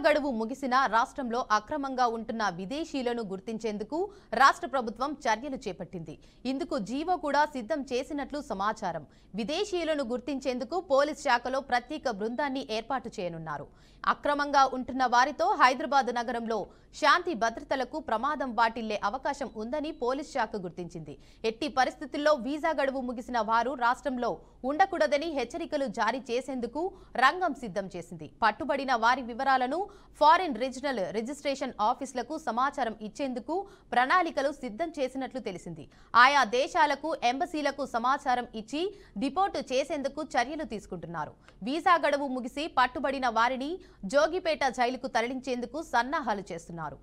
గడువు ముగిసిన రాష్ట్రంలో అక్రమంగా ఉంటున్న విదేశీయులను గుర్తించేందుకు రాష్ట్ర ప్రభుత్వం చర్యలు చేపట్టింది. ఇందుకు జీవో కూడా సిద్ధం చేసినట్లు సమాచారం. విదేశీయులను గుర్తించేందుకు పోలీస్ శాఖలో ప్రత్యేక బృందాన్ని ఏర్పాటు చేయనున్నారు. అక్రమంగా ఉంటున్న వారితో హైదరాబాద్ నగరంలో శాంతి భద్రతలకు ప్రమాదం వాటిల్లే అవకాశం ఉందని పోలీస్ శాఖ గుర్తించింది. ఎట్టి పరిస్థితుల్లో వీసా గడువు ముగిసిన వారు రాష్ట్రంలో ఉండకూడదని హెచ్చరికలు జారీ చేసేందుకు రంగం సిద్ధం చేసింది. పట్టుబడిన వారి వివరాలను ఫారిన్ రీజనల్ రిజిస్ట్రేషన్ ఆఫీసులకు సమాచారం ఇచ్చేందుకు ప్రణాళికలు సిద్ధం చేసినట్లు తెలిసింది. ఆయా దేశాలకు ఎంబసీలకు సమాచారం ఇచ్చి డిపోర్టు చేసేందుకు చర్యలు తీసుకుంటున్నారు. వీసా గడువు ముగిసి పట్టుబడిన వారిని జోగిపేట జైలుకు తరలించేందుకు సన్నాహాలు చేస్తున్నారు.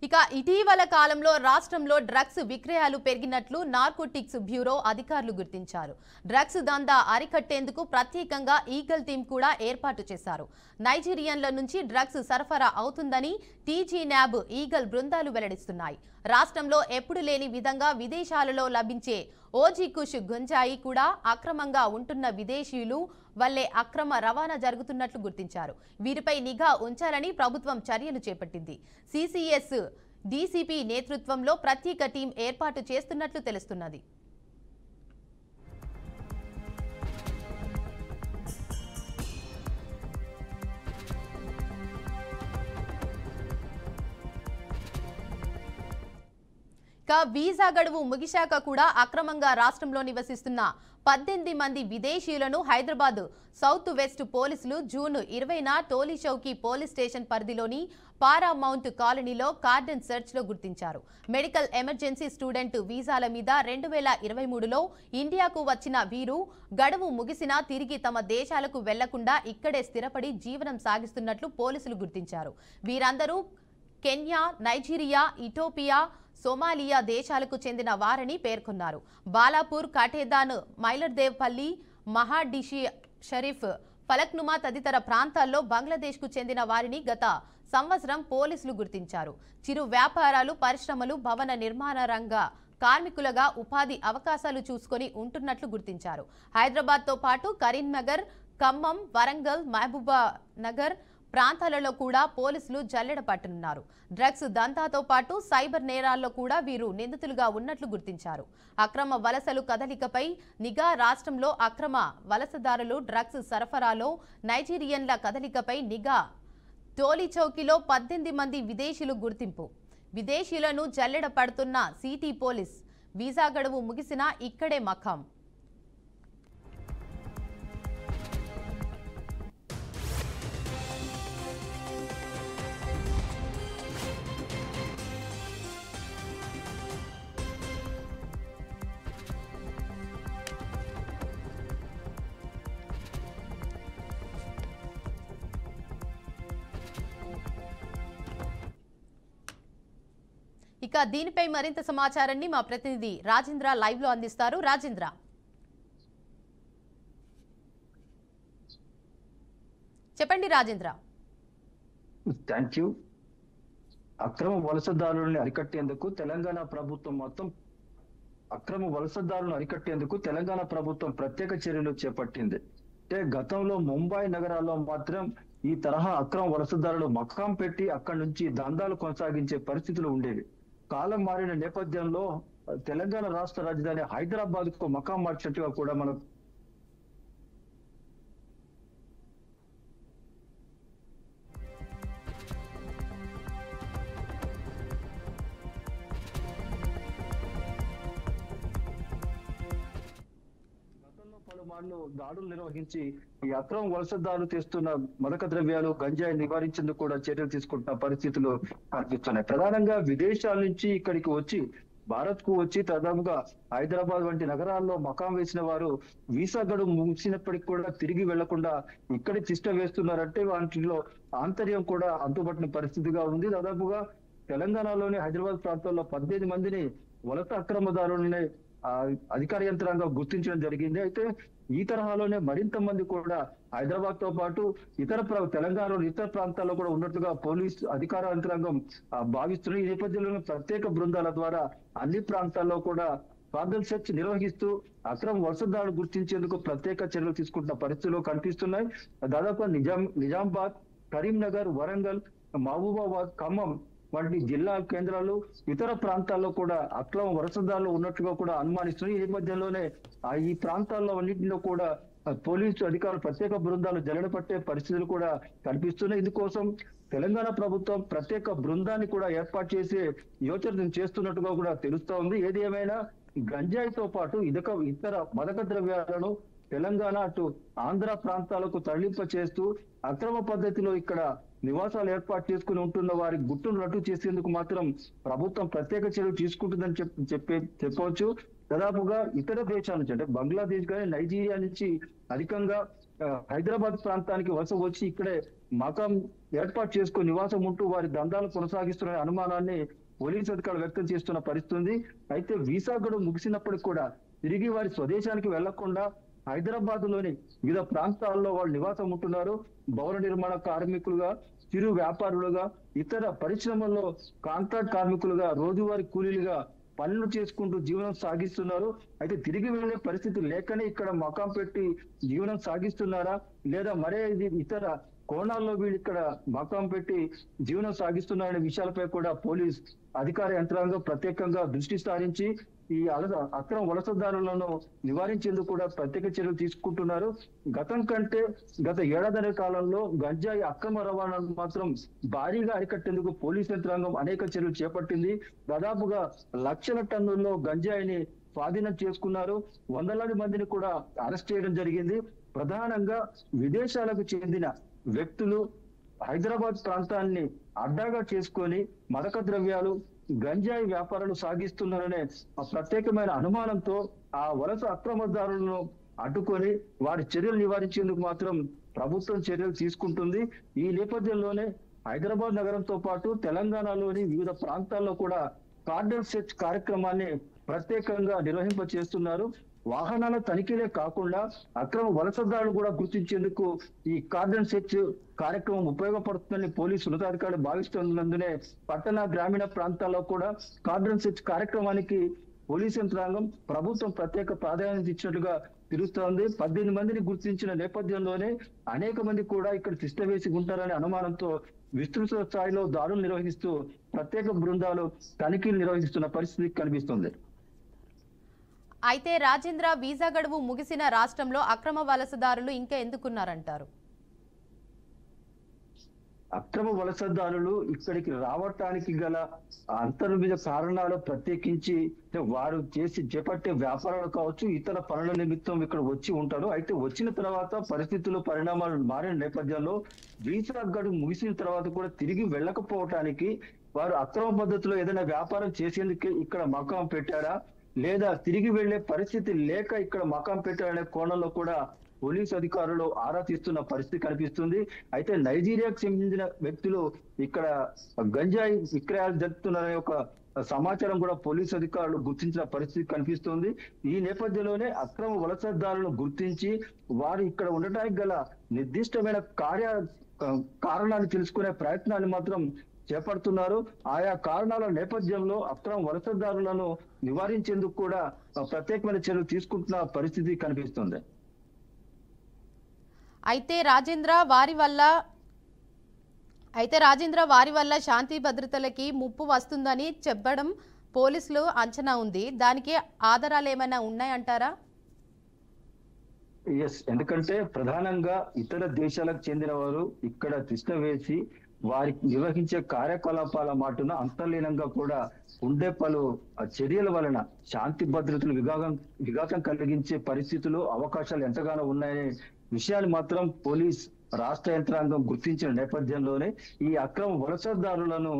ఇక ఇటీవల కాలంలో రాష్ట్రంలో డ్రగ్స్ విక్రయాలు పెరిగినట్లు నార్కోటిక్స్ బ్యూరో అధికారులు గుర్తించారు. డ్రగ్స్ దందా అరికట్టేందుకు ప్రత్యేకంగా ఈగల్ టీం కూడా ఏర్పాటు చేశారు. నైజీరియన్ల నుంచి డ్రగ్స్ సరఫరా అవుతుందని టీజీ న్యాబ్ ఈగల్ బృందాలు వెల్లడిస్తున్నాయి. రాష్ట్రంలో ఎప్పుడు లేని విధంగా విదేశాలలో లభించే ఓజీ కుష్ గుంజాయి కూడా అక్రమంగా ఉంటున్న విదేశీయులు వల్లే అక్రమ రవాణా జరుగుతున్నట్లు గుర్తించారు. వీరిపై నిఘా ఉంచాలని ప్రభుత్వం చర్యలు చేపట్టింది. సిసిఎస్ డీసీపీ నేతృత్వంలో ప్రత్యేక టీం ఏర్పాటు చేస్తున్నట్లు తెలుస్తున్నది. వీసా గడువు ముగిశాక కూడా అక్రమంగా రాష్ట్రంలో నివసిస్తున్న 18 మంది విదేశీయులను హైదరాబాద్ సౌత్ వెస్ట్ పోలీసులు జూన్ 20న టోలీచౌకీ పోలీస్ స్టేషన్ పరిధిలోని పారామౌంట్ కాలనీలో కార్డన్ సెర్చ్ లో గుర్తించారు. మెడికల్ ఎమర్జెన్సీ స్టూడెంట్ వీసాల మీద 2023లో ఇండియాకు వచ్చిన వీరు గడువు ముగిసినా తిరిగి తమ దేశాలకు వెళ్లకుండా ఇక్కడే స్థిరపడి జీవనం సాగిస్తున్నట్లు పోలీసులు గుర్తించారు. వీరందరూ కెన్యా, నైజీరియా, ఇథోపియా, సోమాలియా దేశాలకు చెందిన వారని పేర్కొన్నారు. బాలాపూర్, కాటేదాన్, మైలర్దేవ్పల్లి, మహాడిషి షరీఫ్, ఫలక్నుమా తదితర ప్రాంతాల్లో బంగ్లాదేశ్కు చెందిన వారిని గత సంవత్సరం పోలీసులు గుర్తించారు. చిరు వ్యాపారాలు, పరిశ్రమలు, భవన నిర్మాణ రంగ కార్మికులుగా ఉపాధి అవకాశాలు చూసుకొని ఉంటున్నట్లు గుర్తించారు. హైదరాబాద్తో పాటు కరీంనగర్, ఖమ్మం, వరంగల్, మహబూబా నగర్ ప్రాంతాలలో కూడా పోలీసులు జల్లెడ పట్టనున్నారు. డ్రగ్స్ దందాతో పాటు సైబర్ నేరాల్లో కూడా వీరు నిందితులుగా ఉన్నట్లు గుర్తించారు. అక్రమ వలసలు కదలికపై నిఘా, రాష్ట్రంలో అక్రమ వలసదారులు, డ్రగ్స్ సరఫరాలో నైజీరియన్ల కదలికపై నిఘా. టోలీచౌకీలో 18 మంది విదేశీయులు గుర్తింపు. విదేశీయులను జల్లెడ పడుతున్న సిటీ పోలీస్. వీసా గడువు ముగిసినా ఇక్కడే మకాం. ఇక దీనిపై మరింత సమాచారాన్ని మా ప్రతినిధి రాజేంద్ర లైవ్ లో అందిస్తారు. రాజేంద్ర, చెప్పండి. Rajendra, thank you. అక్రమ వలసదారులను అరికట్టేందుకు తెలంగాణ ప్రభుత్వం ప్రత్యేక చర్యలు చేపట్టింది. అంటే గతంలో ముంబై నగరాల్లో మాత్రం ఈ తరహా అక్రమ వలసదారులు మకాం పెట్టి అక్కడి నుంచి దందాలు కొనసాగించే పరిస్థితులు ఉండేవి. కాలం మారిన నేపథ్యంలో తెలంగాణ రాష్ట్ర రాజధాని హైదరాబాద్ కు మకాం మార్చినట్టుగా కూడా మనం పలుమార్లు దాడులు నిర్వహించి ఈ అక్రమ వలసదారులు తెస్తున్న మదక ద్రవ్యాలు, గంజాయి నివారించేందుకు కూడా చర్యలు తీసుకుంటున్న పరిస్థితులు కనిపిస్తున్నాయి. ప్రధానంగా విదేశాల నుంచి ఇక్కడికి వచ్చి భారత్ కు వచ్చి దాదాపుగా హైదరాబాద్ వంటి నగరాల్లో మకాం వేసిన వారు వీసా గడువు ముగిసినప్పటికీ కూడా తిరిగి వెళ్లకుండా ఇక్కడే తిష్ట వేస్తున్నారంటే వాటిలో ఆంతర్యం కూడా అంతుపట్టిన పరిస్థితిగా ఉంది. దాదాపుగా తెలంగాణలోని హైదరాబాద్ ప్రాంతంలో 18 మందిని వలస అక్రమదారులని అధికార యంత్రాంగం గుర్తించడం జరిగింది. అయితే ఈ తరహాలోనే మరింత మంది కూడా హైదరాబాద్ తో పాటు తెలంగాణలోని ఇతర ప్రాంతాల్లో కూడా ఉన్నట్టుగా పోలీస్ అధికార యంత్రాంగం భావిస్తున్నారు. ఈ నేపథ్యంలో ప్రత్యేక బృందాల ద్వారా అన్ని ప్రాంతాల్లో కూడా కార్డన్ సెర్చ్ నిర్వహిస్తూ అక్రమ వలసదారులు గుర్తించేందుకు ప్రత్యేక చర్యలు తీసుకుంటున్న పరిస్థితులు కనిపిస్తున్నాయి. దాదాపు నిజామాబాద్, కరీంనగర్, వరంగల్, మహబూబాబాద్, ఖమ్మం వంటి జిల్లా కేంద్రాలు ఇతర ప్రాంతాల్లో కూడా అక్రమ వలసదారులు ఉన్నట్టుగా కూడా అనుమానిస్తున్నారు. ఈ నేపథ్యంలోనే ఈ ప్రాంతాల్లో అన్నింటిలో కూడా పోలీసు అధికారులు ప్రత్యేక బృందాలు జల్లెడ పట్టే పరిస్థితులు కూడా కనిపిస్తున్నాయి. ఇందుకోసం తెలంగాణ ప్రభుత్వం ప్రత్యేక బృందాన్ని కూడా ఏర్పాటు చేసి యోచన చేస్తున్నట్టుగా కూడా తెలుస్తా ఉంది. ఏది ఏమైనా గంజాయితో పాటు ఇతర మాదక ద్రవ్యాలను తెలంగాణ అటు ఆంధ్ర ప్రాంతాలకు తరలింప చేస్తూ అక్రమ పద్ధతిలో ఇక్కడ నివాసాలు ఏర్పాటు చేసుకుని ఉంటున్న వారి గుట్టును రట్టు చేసేందుకు మాత్రం ప్రభుత్వం ప్రత్యేక చర్యలు తీసుకుంటుందని చెప్పవచ్చు. దాదాపుగా ఇతర దేశాల నుంచి అంటే బంగ్లాదేశ్ కానీ నైజీరియా నుంచి అధికంగా హైదరాబాద్ ప్రాంతానికి వలస వచ్చి ఇక్కడే మకాం ఏర్పాటు చేసుకుని నివాసం ఉంటూ వారి దందాలు కొనసాగిస్తున్న అనుమానాన్ని పోలీసు అధికారులు వ్యక్తం చేస్తున్న పరిస్థితి. అయితే వీసా గడువు ముగిసినప్పటికి కూడా తిరిగి వారి స్వదేశానికి వెళ్లకుండా హైదరాబాద్ లోని వివిధ ప్రాంతాల్లో వాళ్ళు నివాసం ఉంటున్నారు. భవన నిర్మాణ కార్మికులుగా, చిరు వ్యాపారులుగా, ఇతర పరిశ్రమల్లో కాంట్రాక్ట్ కార్మికులుగా, రోజువారీ కూలీలుగా పనులు చేసుకుంటూ జీవనం సాగిస్తున్నారు. అయితే తిరిగి వెళ్లే పరిస్థితి లేకనే ఇక్కడ మకాం పెట్టి జీవనం సాగిస్తున్నారా లేదా మరే ఇతర కోణాల్లో వీళ్ళు ఇక్కడ మకాం పెట్టి జీవనం సాగిస్తున్నారనే విషయాలపై కూడా పోలీస్ అధికార యంత్రాంగం ప్రత్యేకంగా దృష్టి సారించి ఈ అక్రమ వలసదారులను నివారించేందుకు కూడా ప్రత్యేక చర్యలు తీసుకుంటున్నారు. గతం కంటే గత ఏడాది కాలంలో గంజాయి అక్రమ రవాణాను మాత్రం భారీగా అరికట్టేందుకు పోలీస్ యంత్రాంగం అనేక చర్యలు చేపట్టింది. దాదాపుగా లక్షల టన్నుల్లో గంజాయిని స్వాధీనం చేసుకున్నారు. వందలాది మందిని కూడా అరెస్ట్ చేయడం జరిగింది. ప్రధానంగా విదేశాలకు చెందిన వ్యక్తులు హైదరాబాద్ ప్రాంతాన్ని అడ్డాగా చేసుకొని మాదక ద్రవ్యాలు, గంజాయి వ్యాపారాలు సాగిస్తున్నారనే ప్రత్యేకమైన అనుమానంతో ఆ వలస అక్రమదారులను అడ్డుకొని వారి చర్యలు నివారించేందుకు మాత్రం ప్రభుత్వం చర్యలు తీసుకుంటుంది. ఈ నేపథ్యంలోనే హైదరాబాద్ నగరంతో పాటు తెలంగాణలోని వివిధ ప్రాంతాల్లో కూడా కార్డన్ సెర్చ్ కార్యక్రమాన్ని ప్రత్యేకంగా నిర్వహింప చేస్తున్నారు. వాహనాల తనిఖీలే కాకుండా అక్రమ వలసదారులు కూడా గుర్తించేందుకు ఈ కార్డన్ సెర్చ్ కార్యక్రమం ఉపయోగపడుతుందని పోలీసు ఉన్నతాధికారులు భావిస్తున్నందునే పట్టణ, గ్రామీణ ప్రాంతాల్లో కూడా కార్డన్ సెర్చ్ కార్యక్రమానికి పోలీసు యంత్రాంగం ప్రభుత్వం ప్రత్యేక ప్రాధాన్యత ఇచ్చినట్లుగా తెలుస్తోంది. 18 మందిని గుర్తించిన నేపథ్యంలోనే అనేక మంది కూడా ఇక్కడ తిష్టవేసి ఉంటారనే అనుమానంతో విస్తృత స్థాయిలో దాడులు నిర్వహిస్తూ ప్రత్యేక బృందాలు తనిఖీలు నిర్వహిస్తున్న పరిస్థితి కనిపిస్తుంది. అయితే రాజేంద్ర, వీసా గడువు ముగిసిన రాష్ట్రంలో అక్రమ వలసదారులు ఇంకా ఎందుకున్నారంటారు? అక్రమ వలసదారులు ఇక్కడికి రావటానికి గల అంతర్విధ కారణాలు ప్రత్యేకించి వారు చేపట్టే వ్యాపారాలు కావచ్చు, ఇతర పనుల నిమిత్తం ఇక్కడ వచ్చి ఉంటారు. అయితే వచ్చిన తర్వాత పరిస్థితులు, పరిణామాలు మారిన నేపథ్యంలో వీసా గడువు ముగిసిన తర్వాత కూడా తిరిగి వెళ్ళకపోవటానికి వారు అక్రమ పద్ధతిలో ఏదైనా వ్యాపారం చేసేందుకే ఇక్కడ మకాం పెట్టారా లేదా తిరిగి వెళ్లే పరిస్థితి లేక ఇక్కడ మకాం పెట్టారనే కోణంలో కూడా పోలీసు అధికారులు ఆరా తీస్తున్న పరిస్థితి కనిపిస్తుంది. అయితే నైజీరియాకు సంబంధించిన వ్యక్తులు ఇక్కడ గంజాయి విక్రయాలు జరుపుతున్నారనే ఒక సమాచారం కూడా పోలీసు అధికారులు గుర్తించిన పరిస్థితి కనిపిస్తుంది. ఈ నేపథ్యంలోనే అక్రమ వలసదారులను గుర్తించి వారు ఇక్కడ ఉండటానికి గల నిర్దిష్టమైన కారణాలు తెలుసుకునే ప్రయత్నాన్ని మాత్రం చేపడుతున్నారు. ఆయా కారణాల నేపథ్యంలో అక్రమ వలసదారులను నివారించేందుకు కూడా ప్రత్యేకమైన చర్యలు తీసుకుంటున్న పరిస్థితి కనిపిస్తుంది. అయితే రాజేంద్ర, వారి వల్ల శాంతి భద్రతలకి ముప్పు వస్తుందని చెప్పడం పోలీసులు అంచనా ఉంది. దానికి ఆధారాలు ఏమైనా ఉన్నాయంటారా? ఎందుకంటే ప్రధానంగా ఇతర దేశాలకు చెందిన వారు ఇక్కడ తిష్ట వేసి వారికి నిర్వహించే కార్యకలాపాల మాటున అంతర్లీనంగా కూడా ఉండే పలు చర్యల వలన శాంతి భద్రతలు విఘాతం కలిగించే పరిస్థితులు, అవకాశాలు ఎంతగానో ఉన్నాయనే విషయాన్ని మాత్రం పోలీస్ రాష్ట్ర యంత్రాంగం గుర్తించిన నేపథ్యంలోనే ఈ అక్రమ వలసదారులను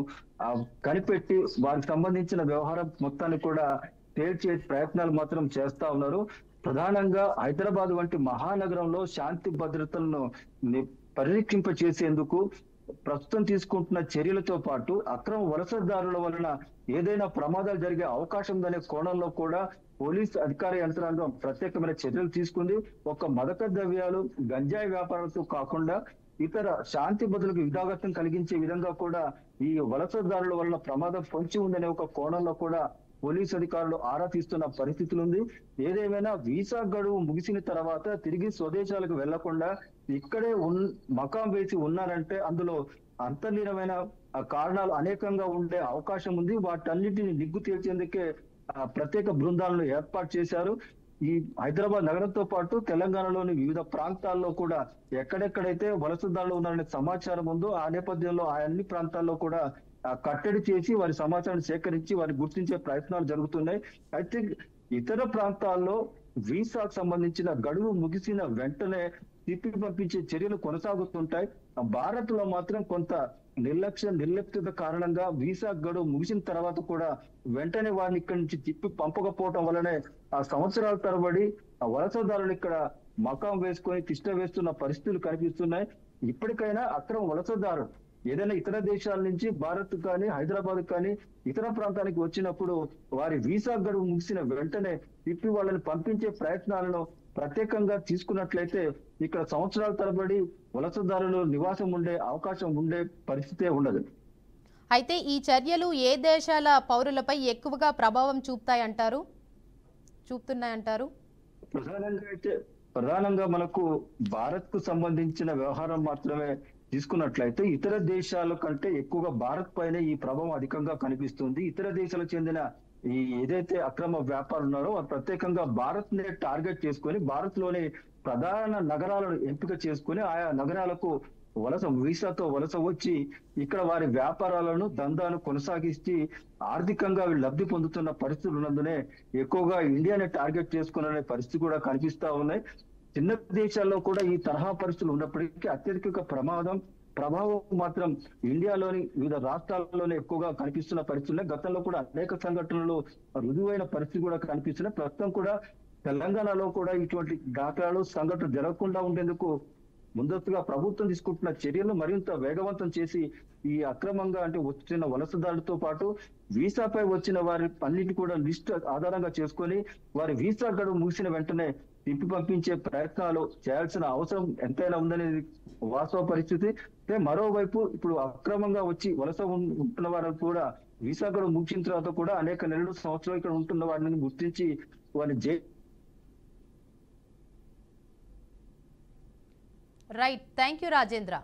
కనిపెట్టి వారికి సంబంధించిన వ్యవహారం మొత్తాన్ని కూడా తేల్చే ప్రయత్నాలు మాత్రం చేస్తా ఉన్నారు. ప్రధానంగా హైదరాబాద్ వంటి మహానగరంలో శాంతి భద్రతలను పరిరక్షింప చేసేందుకు ప్రస్తుతం తీసుకుంటున్న చర్యలతో పాటు అక్రమ వలసదారుల వలన ఏదైనా ప్రమాదాలు జరిగే అవకాశం ఉందనే కోణంలో కూడా పోలీస్ అధికార యంత్రాంగం ప్రత్యేకమైన చర్యలు తీసుకుంది. ఒక మాదక ద్రవ్యాలు గంజాయి వ్యాపారాలతో కాకుండా ఇతర శాంతి భద్రతలకు విఘాతం కలిగించే విధంగా కూడా ఈ వలసదారుల వలన ప్రమాదం పొంచి ఉందనే ఒక కోణంలో కూడా పోలీసు అధికారులు ఆరా తీస్తున్న పరిస్థితులు ఉంది. ఏదేమైనా వీసా గడువు ముగిసిన తర్వాత తిరిగి స్వదేశాలకు వెళ్లకుండా ఇక్కడే మకాం వేసి ఉన్నారంటే అందులో అంతర్లీనమైన కారణాలు అనేకంగా ఉండే అవకాశం ఉంది. వాటన్నిటిని నిగ్గు తేల్చేందుకే ప్రత్యేక బృందాలను ఏర్పాటు చేశారు. ఈ హైదరాబాద్ నగరంతో పాటు తెలంగాణలోని వివిధ ప్రాంతాల్లో కూడా ఎక్కడెక్కడైతే వలసదారులు ఉన్నారనే సమాచారం ఉందో ఆ నేపథ్యంలో ఆ అన్ని ప్రాంతాల్లో కూడా కట్టడి చేసి వారి సమాచారాన్ని సేకరించి వారిని గుర్తించే ప్రయత్నాలు జరుగుతున్నాయి. అయితే ఇతర ప్రాంతాల్లో వీసాకు సంబంధించిన గడువు ముగిసిన వెంటనే తిప్పి పంపించే చర్యలు కొనసాగుతుంటాయి. భారత్ లో మాత్రం కొంత నిర్లక్ష్యత కారణంగా వీసా గడువు ముగిసిన తర్వాత కూడా వెంటనే వారిని ఇక్కడి నుంచి తిప్పి పంపకపోవటం వల్లనే ఆ సంవత్సరాల తరబడి ఆ వలసదారులు ఇక్కడ మకాం వేసుకొని తిష్ట వేస్తున్న పరిస్థితులు కనిపిస్తున్నాయి. ఇప్పటికైనా అక్రమ వలసదారు ఏదైనా ఇతర దేశాల నుంచి భారత్ కానీ హైదరాబాద్ కానీ ఇతర ప్రాంతానికి వచ్చినప్పుడు వారి వీసా గడువు ముగిసిన వెంటనే తిప్పి వాళ్ళని పంపించే ప్రయత్నాలను ప్రత్యేకంగా తీసుకున్నట్లయితే ఇక్కడ సంవత్సరాల తరబడి వలసదారులు నివాసం ఉండే అవకాశం ఉండే పరిస్థితే ఉండదు. అయితే ఈ చర్యలు ఏ దేశాల పౌరులపై ఎక్కువగా ప్రభావం చూపుతున్నాయంటారు? ప్రధానంగా మనకు భారత్ కు సంబంధించిన వ్యవహారం మాత్రమే తీసుకున్నట్లయితే ఇతర దేశాల కంటే ఎక్కువగా భారత్ పైనే ఈ ప్రభావం అధికంగా కనిపిస్తుంది. ఇతర దేశాలకు చెందిన ఈ ఏదైతే అక్రమ వ్యాపారులు ఉన్నారో వారు ప్రత్యేకంగా భారత్ నే టార్గెట్ చేసుకొని భారత్ లోని ప్రధాన నగరాలను ఎంపిక చేసుకొని ఆయా నగరాలకు వీసాతో వలస వచ్చి ఇక్కడ వారి వ్యాపారాలను దందాను కొనసాగిస్తే ఆర్థికంగా వీళ్ళు లబ్ధి పొందుతున్న పరిస్థితులు ఉన్నందునే ఎక్కువగా ఇండియాని టార్గెట్ చేసుకునే పరిస్థితి కూడా కనిపిస్తా ఉన్నాయి. చిన్న దేశాల్లో కూడా ఈ తరహా పరిస్థితులు ఉన్నప్పటికీ అత్యధిక ప్రభావం మాత్రం ఇండియాలోని వివిధ రాష్ట్రాల్లోనే ఎక్కువగా కనిపిస్తున్న పరిస్థితులు. గతంలో కూడా అనేక సంఘటనలు రుజువైన పరిస్థితి కూడా కనిపిస్తున్నాయి. ప్రస్తుతం కూడా తెలంగాణలో కూడా ఇటువంటి దాఖలాలు సంఘటనలు జరగకుండా ఉండేందుకు ముందస్తుగా ప్రభుత్వం తీసుకుంటున్న చర్యలను మరింత వేగవంతం చేసి ఈ అక్రమంగా అంటే వచ్చిన వలసదారులతో పాటు వీసాపై వచ్చిన వారి అన్నిటి కూడా లిస్ట్ ఆధారంగా చేసుకొని వారి వీసా గడువు ముగిసిన వెంటనే తిప్పి పంపించే ప్రయత్నాలు చేయాల్సిన అవసరం ఎంతైనా ఉందనేది వాస్తవ పరిస్థితి. మరోవైపు ఇప్పుడు అక్రమంగా వచ్చి వలస ఉంటున్న వారు కూడా వీసా గడువు ముగిసిన తర్వాత కూడా అనేక నెలలు సంవత్సరాలు ఇక్కడ ఉంటున్న వారిని గుర్తించి వారిని రైట్. Thank you Rajendra.